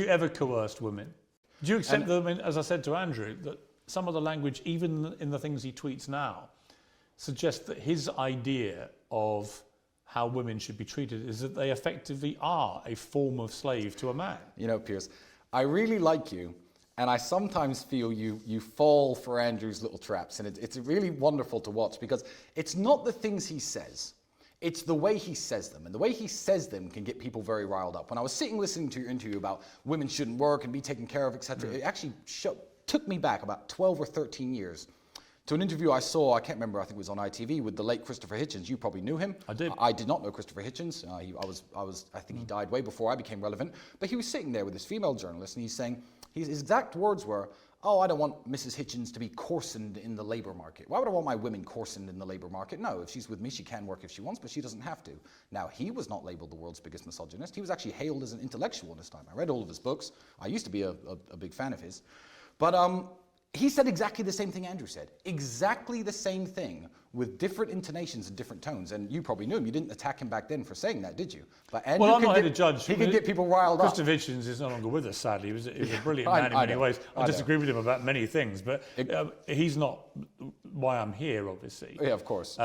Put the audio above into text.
you ever coerced women? Do you accept that, I mean, as I said to Andrew, that some of the language, even in the things he tweets now, suggests that his idea of how women should be treated is that they effectively are a form of slave to a man? You know, Piers, I really like you, and I sometimes feel you fall for Andrew's little traps, and it's really wonderful to watch, because it's not the things he says, it's the way he says them, and the way he says them can get people very riled up. When I was sitting listening to your interview about women shouldn't work and be taken care of, etc., it actually took me back about 12 or 13 years to an interview I saw, I can't remember, I think it was on ITV, with the late Christopher Hitchens. You probably knew him. I did. I did not know Christopher Hitchens. I think he died way before I became relevant. But he was sitting there with this female journalist, and he's saying, his exact words were, "Oh, I don't want Mrs. Hitchens to be coarsened in the labour market. Why would I want my women coarsened in the labour market? No, if she's with me, she can work if she wants, but she doesn't have to." Now, he was not labelled the world's biggest misogynist. He was actually hailed as an intellectual in his time. I read all of his books. I used to be a big fan of his. But he said exactly the same thing Andrew said. Exactly the same thing, with different intonations and different tones. And you probably knew him. You didn't attack him back then for saying that, did you? But Andrew, Well, I'm not here to judge. He could get people riled up. Christopher Hitchens is no longer with us, sadly. He was a brilliant man in many ways. I disagree with him about many things, but he's not why I'm here, obviously. Yeah, of course.